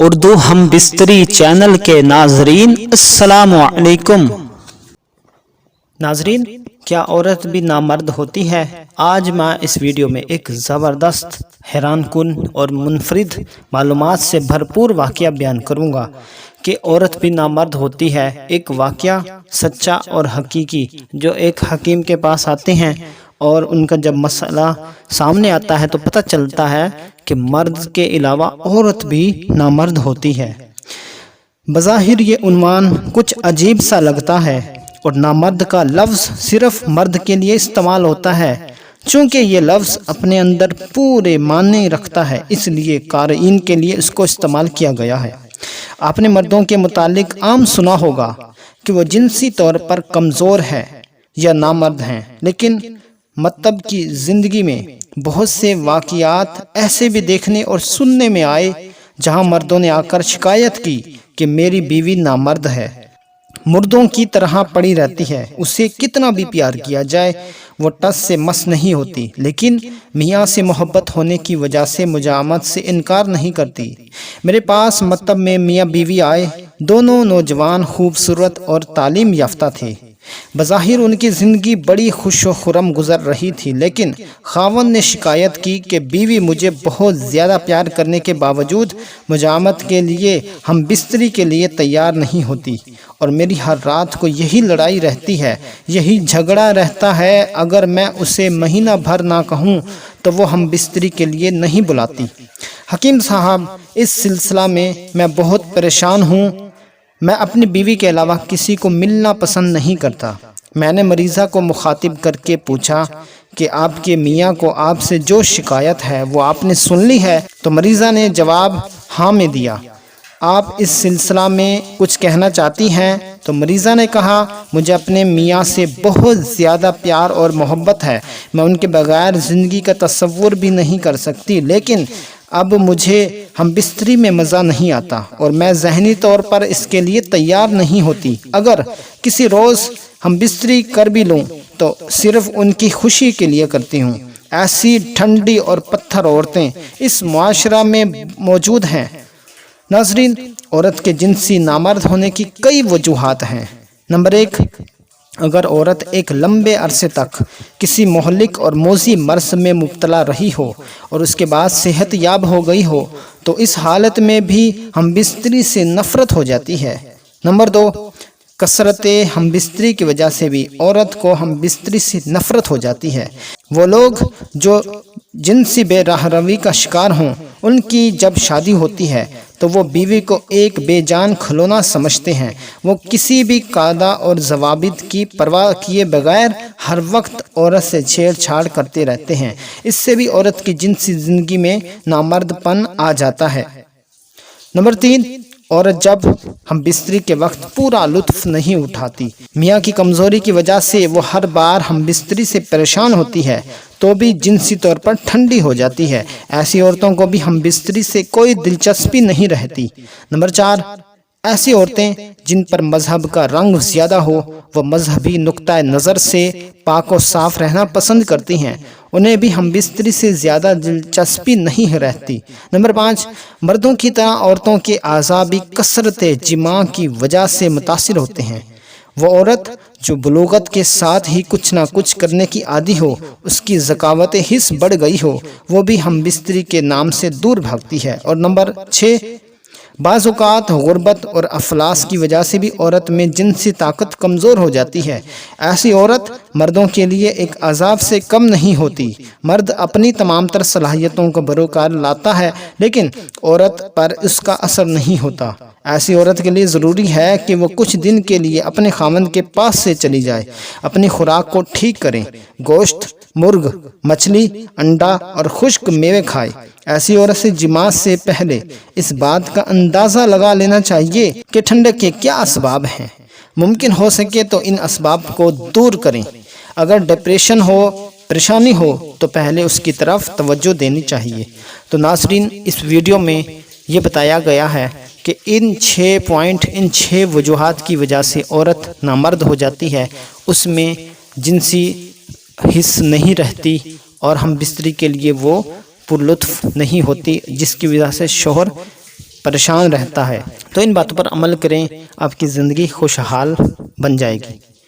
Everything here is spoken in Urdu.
اردو ہم بستری چینل کے ناظرین السلام علیکم۔ ناظرین، کیا عورت بھی نامرد ہوتی ہے؟ آج میں اس ویڈیو میں ایک زبردست، حیران کن اور منفرد معلومات سے بھرپور واقعہ بیان کروں گا کہ عورت بھی نامرد ہوتی ہے۔ ایک واقعہ سچا اور حقیقی جو ایک حکیم کے پاس آتے ہیں اور ان کا جب مسئلہ سامنے آتا ہے تو پتہ چلتا ہے کہ مرد کے علاوہ عورت بھی نامرد ہوتی ہے۔ بظاہر یہ عنوان کچھ عجیب سا لگتا ہے اور نامرد کا لفظ صرف مرد کے لیے استعمال ہوتا ہے۔ چونکہ یہ لفظ اپنے اندر پورے معنی رکھتا ہے، اس لیے قارئین کے لیے اس کو استعمال کیا گیا ہے۔ آپ نے مردوں کے متعلق عام سنا ہوگا کہ وہ جنسی طور پر کمزور ہے یا نامرد ہیں، لیکن مطلب کی زندگی میں بہت سے واقعات ایسے بھی دیکھنے اور سننے میں آئے جہاں مردوں نے آ کر شکایت کی کہ میری بیوی نامرد ہے، مردوں کی طرح پڑی رہتی ہے، اسے کتنا بھی پیار کیا جائے وہ ٹس سے مس نہیں ہوتی، لیکن میاں سے محبت ہونے کی وجہ سے مجامت سے انکار نہیں کرتی۔ میرے پاس مکتب میں میاں بیوی آئے، دونوں نوجوان، خوبصورت اور تعلیم یافتہ تھے۔ بظاہر ان کی زندگی بڑی خوش و خرم گزر رہی تھی، لیکن خاوند نے شکایت کی کہ بیوی مجھے بہت زیادہ پیار کرنے کے باوجود مجامت کے لیے ہم بستری کے لیے تیار نہیں ہوتی، اور میری ہر رات کو یہی لڑائی رہتی ہے، یہی جھگڑا رہتا ہے۔ اگر میں اسے مہینہ بھر نہ کہوں تو وہ ہم بستری کے لیے نہیں بلاتی۔ حکیم صاحب، اس سلسلہ میں بہت پریشان ہوں۔ میں اپنی بیوی کے علاوہ کسی کو ملنا پسند نہیں کرتا۔ میں نے مریضہ کو مخاطب کر کے پوچھا کہ آپ کے میاں کو آپ سے جو شکایت ہے وہ آپ نے سن لی ہے؟ تو مریضہ نے جواب ہاں میں دیا۔ آپ اس سلسلہ میں کچھ کہنا چاہتی ہیں؟ تو مریضہ نے کہا، مجھے اپنے میاں سے بہت زیادہ پیار اور محبت ہے، میں ان کے بغیر زندگی کا تصور بھی نہیں کر سکتی، لیکن اب مجھے ہم بستری میں مزہ نہیں آتا اور میں ذہنی طور پر اس کے لیے تیار نہیں ہوتی۔ اگر کسی روز ہم بستری کر بھی لوں تو صرف ان کی خوشی کے لیے کرتی ہوں۔ ایسی ٹھنڈی اور پتھر عورتیں اس معاشرہ میں موجود ہیں۔ ناظرین، عورت کے جنسی نامرد ہونے کی کئی وجوہات ہیں۔ نمبر 1، اگر عورت ایک لمبے عرصے تک کسی مہلک اور موذی مرض میں مبتلا رہی ہو اور اس کے بعد صحت یاب ہو گئی ہو تو اس حالت میں بھی ہم بستری سے نفرت ہو جاتی ہے۔ نمبر 2، کثرت ہم بستری کی وجہ سے بھی عورت کو ہم بستری سے نفرت ہو جاتی ہے۔ وہ لوگ جو جنسی بے راہ روی کا شکار ہوں، ان کی جب شادی ہوتی ہے تو وہ بیوی کو ایک بے جان کھلونا سمجھتے ہیں۔ وہ کسی بھی قاعدہ اور ضوابط کی پرواہ کیے بغیر ہر وقت عورت سے چھیڑ چھاڑ کرتے رہتے ہیں۔ اس سے بھی عورت کی جنسی زندگی میں نامرد پن آ جاتا ہے۔ نمبر 3، عورت جب ہم بستری کے وقت پورا لطف نہیں اٹھاتی۔ میاں کی کمزوری کی وجہ سے وہ ہر بار ہم بستری سے پریشان ہوتی ہے تو بھی جنسی طور پر ٹھنڈی ہو جاتی ہے۔ ایسی عورتوں کو بھی ہم بستری سے کوئی دلچسپی نہیں رہتی۔ نمبر 4، ایسی عورتیں جن پر مذہب کا رنگ زیادہ ہو، وہ مذہبی نقطۂ نظر سے پاک و صاف رہنا پسند کرتی ہیں، انہیں بھی ہم بستری سے زیادہ دلچسپی نہیں رہتی۔ نمبر 5، مردوں کی طرح عورتوں کے اعضاء بھی کثرت جماع کی وجہ سے متاثر ہوتے ہیں۔ وہ عورت جو بلوغت کے ساتھ ہی کچھ نہ کچھ کرنے کی عادی ہو، اس کی ذکاوت حس بڑھ گئی ہو، وہ بھی ہم بستری کے نام سے دور بھاگتی ہے۔ اور نمبر 6، بعض اوقات غربت اور افلاس کی وجہ سے بھی عورت میں جنسی طاقت کمزور ہو جاتی ہے۔ ایسی عورت مردوں کے لیے ایک عذاب سے کم نہیں ہوتی۔ مرد اپنی تمام تر صلاحیتوں کو بروکار لاتا ہے، لیکن عورت پر اس کا اثر نہیں ہوتا۔ ایسی عورت کے لیے ضروری ہے کہ وہ کچھ دن کے لیے اپنے خاوند کے پاس سے چلی جائے، اپنی خوراک کو ٹھیک کریں، گوشت، مرغ، مچھلی، انڈا اور خشک میوے کھائے۔ ایسی عورت سے جماع سے پہلے اس بات کا اندازہ لگا لینا چاہیے کہ ٹھنڈک کے کیا اسباب ہیں۔ ممکن ہو سکے تو ان اسباب کو دور کریں۔ اگر ڈپریشن ہو، پریشانی ہو تو پہلے اس کی طرف توجہ دینی چاہیے۔ تو ناظرین، اس ویڈیو میں یہ بتایا گیا ہے کہ ان 6 وجوہات کی وجہ سے عورت نامرد ہو جاتی ہے۔ اس میں جنسی حس نہیں رہتی اور ہم بستری کے لیے وہ پر لطف نہیں ہوتی، جس کی وجہ سے شوہر پریشان رہتا ہے۔ تو ان باتوں پر عمل کریں، آپ کی زندگی خوشحال بن جائے گی۔